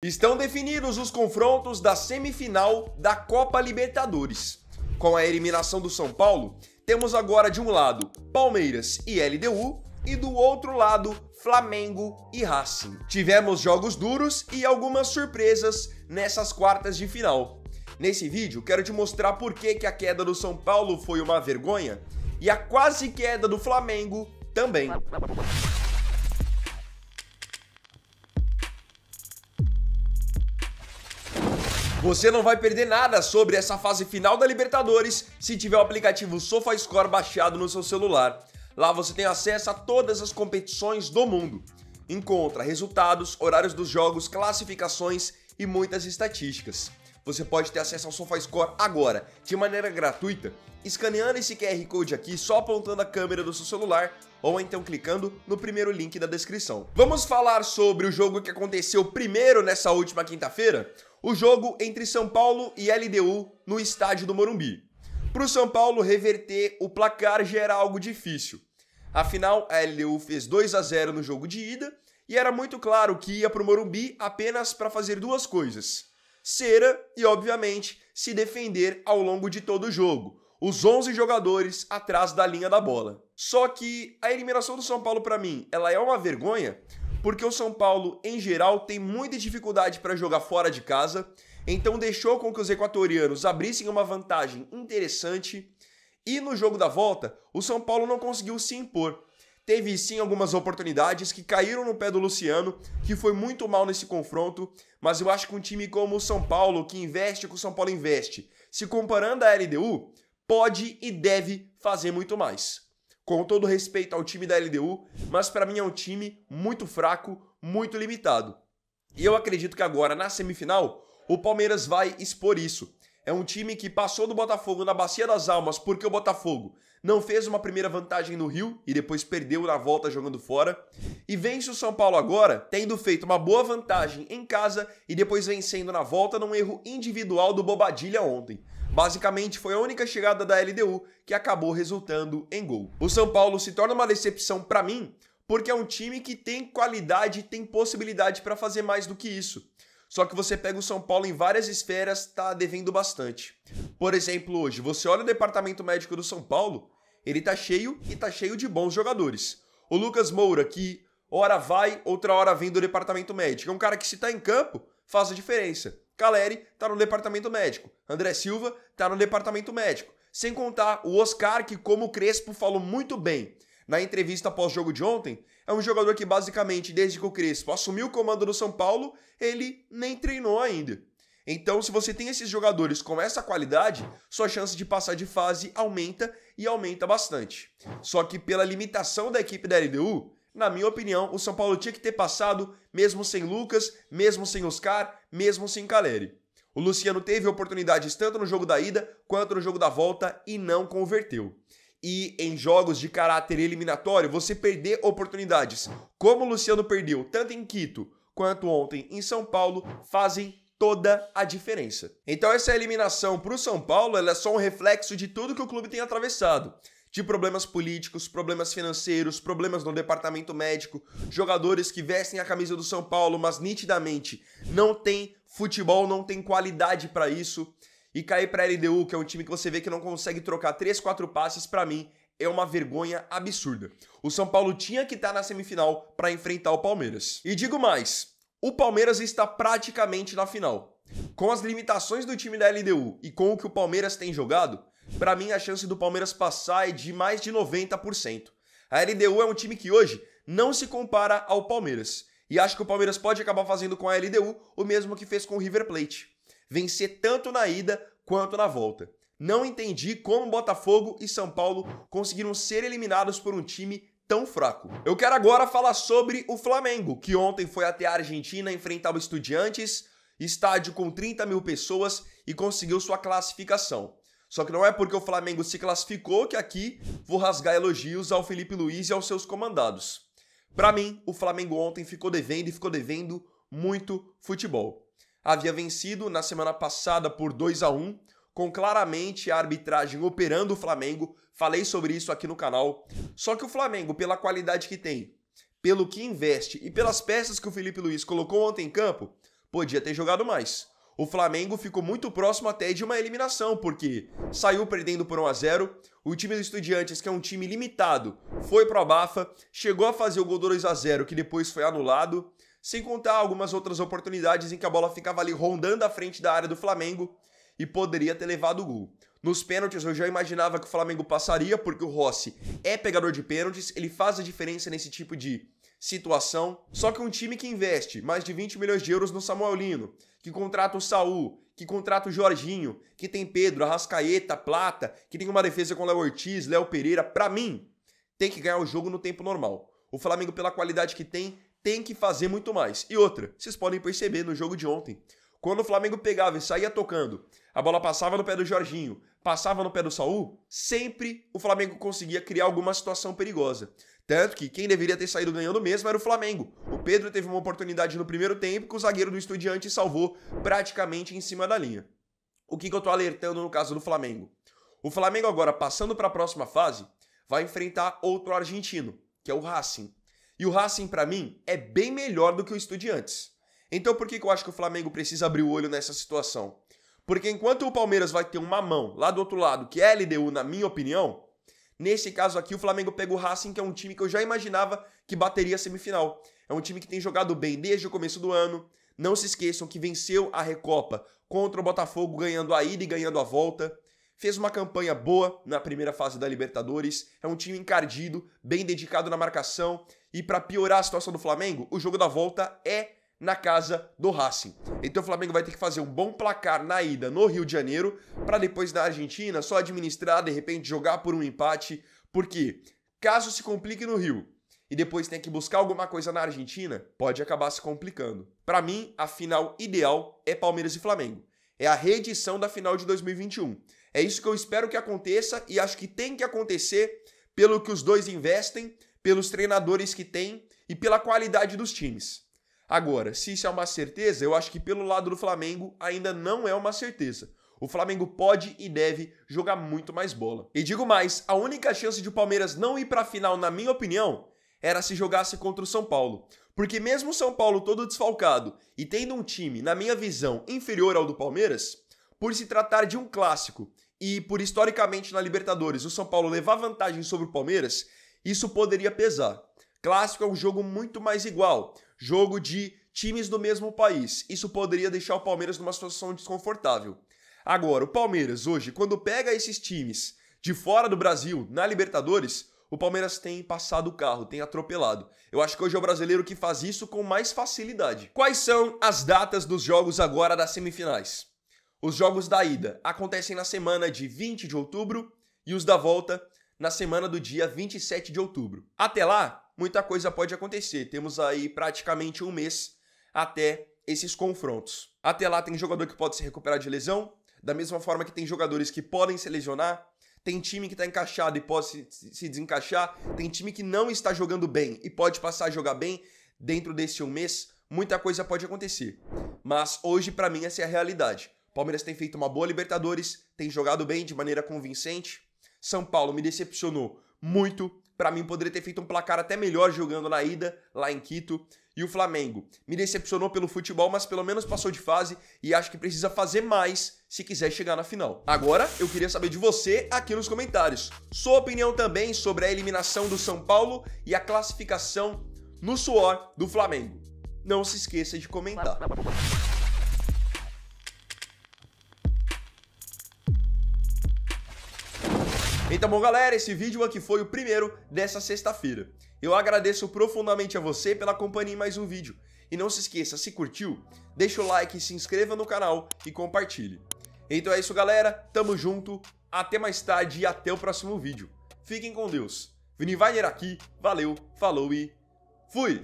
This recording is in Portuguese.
Estão definidos os confrontos da semifinal da Copa Libertadores. Com a eliminação do São Paulo, temos agora de um lado Palmeiras e LDU e do outro lado Flamengo e Racing. Tivemos jogos duros e algumas surpresas nessas quartas de final. Nesse vídeo quero te mostrar por que a queda do São Paulo foi uma vergonha e a quase queda do Flamengo também. Você não vai perder nada sobre essa fase final da Libertadores se tiver o aplicativo SofaScore baixado no seu celular. Lá você tem acesso a todas as competições do mundo. Encontra resultados, horários dos jogos, classificações e muitas estatísticas. Você pode ter acesso ao SofaScore agora, de maneira gratuita, escaneando esse QR Code aqui, só apontando a câmera do seu celular, ou então clicando no primeiro link da descrição. Vamos falar sobre o jogo que aconteceu primeiro nessa última quinta-feira? O jogo entre São Paulo e LDU no estádio do Morumbi. Para o São Paulo reverter o placar já era algo difícil. Afinal, a LDU fez 2-0 no jogo de ida e era muito claro que ia para o Morumbi apenas para fazer duas coisas: cera e, obviamente, se defender ao longo de todo o jogo. Os 11 jogadores atrás da linha da bola. Só que a eliminação do São Paulo, para mim, ela é uma vergonha, porque o São Paulo, em geral, tem muita dificuldade para jogar fora de casa, então deixou com que os equatorianos abrissem uma vantagem interessante, e no jogo da volta, o São Paulo não conseguiu se impor. Teve sim algumas oportunidades que caíram no pé do Luciano, que foi muito mal nesse confronto, mas eu acho que um time como o São Paulo, que investe o que o São Paulo investe, se comparando à LDU, pode e deve fazer muito mais. Com todo respeito ao time da LDU, mas para mim é um time muito fraco, muito limitado. E eu acredito que agora, na semifinal, o Palmeiras vai expor isso. É um time que passou do Botafogo na Bacia das Almas porque o Botafogo não fez uma primeira vantagem no Rio e depois perdeu na volta jogando fora. E vence o São Paulo agora, tendo feito uma boa vantagem em casa e depois vencendo na volta num erro individual do Bobadilla ontem. Basicamente, foi a única chegada da LDU que acabou resultando em gol. O São Paulo se torna uma decepção para mim, porque é um time que tem qualidade e tem possibilidade para fazer mais do que isso. Só que você pega o São Paulo em várias esferas, tá devendo bastante. Por exemplo, hoje, você olha o departamento médico do São Paulo, ele tá cheio e tá cheio de bons jogadores. O Lucas Moura, que hora vai, outra hora vem do departamento médico, é um cara que se tá em campo, faz a diferença. Caleri tá no departamento médico, André Silva tá no departamento médico. Sem contar o Oscar, que, como o Crespo falou muito bem na entrevista pós-jogo de ontem, é um jogador que basicamente, desde que o Crespo assumiu o comando do São Paulo, ele nem treinou ainda. Então, se você tem esses jogadores com essa qualidade, sua chance de passar de fase aumenta e aumenta bastante. Só que pela limitação da equipe da LDU, na minha opinião, o São Paulo tinha que ter passado mesmo sem Lucas, mesmo sem Oscar, mesmo sem Caleri. O Luciano teve oportunidades tanto no jogo da ida quanto no jogo da volta e não converteu. E em jogos de caráter eliminatório, você perder oportunidades, como o Luciano perdeu tanto em Quito quanto ontem em São Paulo, fazem toda a diferença. Então essa eliminação para o São Paulo ela é só um reflexo de tudo que o clube tem atravessado. De problemas políticos, problemas financeiros, problemas no departamento médico, jogadores que vestem a camisa do São Paulo, mas nitidamente não tem futebol, não tem qualidade para isso. E cair para a LDU, que é um time que você vê que não consegue trocar 3, 4 passes, para mim é uma vergonha absurda. O São Paulo tinha que estar na semifinal para enfrentar o Palmeiras. E digo mais, o Palmeiras está praticamente na final. Com as limitações do time da LDU e com o que o Palmeiras tem jogado, para mim a chance do Palmeiras passar é de mais de 90%. A LDU é um time que hoje não se compara ao Palmeiras. E acho que o Palmeiras pode acabar fazendo com a LDU o mesmo que fez com o River Plate. Vencer tanto na ida quanto na volta. Não entendi como Botafogo e São Paulo conseguiram ser eliminados por um time tão fraco. Eu quero agora falar sobre o Flamengo, que ontem foi até a Argentina enfrentar o Estudiantes, estádio com 30 mil pessoas e conseguiu sua classificação. Só que não é porque o Flamengo se classificou que aqui vou rasgar elogios ao Felipe Luiz e aos seus comandados. Para mim, o Flamengo ontem ficou devendo muito futebol. Havia vencido na semana passada por 2-1, com claramente a arbitragem operando o Flamengo. Falei sobre isso aqui no canal. Só que o Flamengo, pela qualidade que tem, pelo que investe e pelas peças que o Felipe Luiz colocou ontem em campo, podia ter jogado mais. O Flamengo ficou muito próximo até de uma eliminação, porque saiu perdendo por 1-0, o time do Estudiantes, que é um time limitado, foi pro abafa, chegou a fazer o gol do 2-0, que depois foi anulado, sem contar algumas outras oportunidades em que a bola ficava ali rondando à frente da área do Flamengo e poderia ter levado o gol. Nos pênaltis eu já imaginava que o Flamengo passaria, porque o Rossi é pegador de pênaltis, ele faz a diferença nesse tipo de situação. Só que um time que investe mais de 20 milhões de euros no Samuel Lino, que contrata o Saul, que contrata o Jorginho, que tem Pedro, Arrascaeta, Plata, que tem uma defesa com Léo Ortiz, Léo Pereira, pra mim, tem que ganhar o jogo no tempo normal. O Flamengo, pela qualidade que tem que fazer muito mais. E outra, vocês podem perceber no jogo de ontem, quando o Flamengo pegava e saía tocando, a bola passava no pé do Jorginho, passava no pé do Saul, sempre o Flamengo conseguia criar alguma situação perigosa. Tanto que quem deveria ter saído ganhando mesmo era o Flamengo. O Pedro teve uma oportunidade no primeiro tempo que o zagueiro do Estudiantes salvou praticamente em cima da linha. O que eu tô alertando no caso do Flamengo? O Flamengo agora, passando para a próxima fase, vai enfrentar outro argentino, que é o Racing. E o Racing, pra mim, é bem melhor do que o Estudiantes. Então por que eu acho que o Flamengo precisa abrir o olho nessa situação? Porque enquanto o Palmeiras vai ter um mamão lá do outro lado, que é a LDU, na minha opinião, nesse caso aqui o Flamengo pega o Racing, que é um time que eu já imaginava que bateria a semifinal. É um time que tem jogado bem desde o começo do ano. Não se esqueçam que venceu a Recopa contra o Botafogo, ganhando a ida e ganhando a volta. Fez uma campanha boa na primeira fase da Libertadores. É um time encardido, bem dedicado na marcação. E para piorar a situação do Flamengo, o jogo da volta é na casa do Racing. Então o Flamengo vai ter que fazer um bom placar na ida no Rio de Janeiro, para depois na Argentina só administrar, de repente jogar por um empate, porque caso se complique no Rio e depois tenha que buscar alguma coisa na Argentina, pode acabar se complicando. Para mim, a final ideal é Palmeiras e Flamengo. É a reedição da final de 2021. É isso que eu espero que aconteça e acho que tem que acontecer pelo que os dois investem, pelos treinadores que têm e pela qualidade dos times. Agora, se isso é uma certeza, eu acho que pelo lado do Flamengo ainda não é uma certeza. O Flamengo pode e deve jogar muito mais bola. E digo mais, a única chance de o Palmeiras não ir para a final, na minha opinião, era se jogasse contra o São Paulo. Porque mesmo o São Paulo todo desfalcado e tendo um time, na minha visão, inferior ao do Palmeiras, por se tratar de um clássico e por historicamente na Libertadores o São Paulo levar vantagem sobre o Palmeiras, isso poderia pesar. Clássico é um jogo muito mais igual, jogo de times do mesmo país. Isso poderia deixar o Palmeiras numa situação desconfortável. Agora, o Palmeiras hoje, quando pega esses times de fora do Brasil na Libertadores, o Palmeiras tem passado o carro, tem atropelado. Eu acho que hoje é o brasileiro que faz isso com mais facilidade. Quais são as datas dos jogos agora das semifinais? Os jogos da ida acontecem na semana de 20 de outubro e os da volta na semana do dia 27 de outubro. Até lá, muita coisa pode acontecer. Temos aí praticamente um mês até esses confrontos. Até lá tem jogador que pode se recuperar de lesão, da mesma forma que tem jogadores que podem se lesionar, tem time que está encaixado e pode se desencaixar, tem time que não está jogando bem e pode passar a jogar bem dentro desse um mês. Muita coisa pode acontecer. Mas hoje, para mim, essa é a realidade. O Palmeiras tem feito uma boa Libertadores, tem jogado bem de maneira convincente. São Paulo me decepcionou muito. Para mim, poderia ter feito um placar até melhor jogando na ida, lá em Quito. E o Flamengo me decepcionou pelo futebol, mas pelo menos passou de fase e acho que precisa fazer mais se quiser chegar na final. Agora, eu queria saber de você aqui nos comentários. Sua opinião também sobre a eliminação do São Paulo e a classificação no suor do Flamengo. Não se esqueça de comentar. Então, bom, galera, esse vídeo aqui foi o primeiro dessa sexta-feira. Eu agradeço profundamente a você pela companhia em mais um vídeo. E não se esqueça, se curtiu, deixa o like, se inscreva no canal e compartilhe. Então é isso, galera. Tamo junto, até mais tarde e até o próximo vídeo. Fiquem com Deus. Vini Wagner aqui, valeu, falou e fui!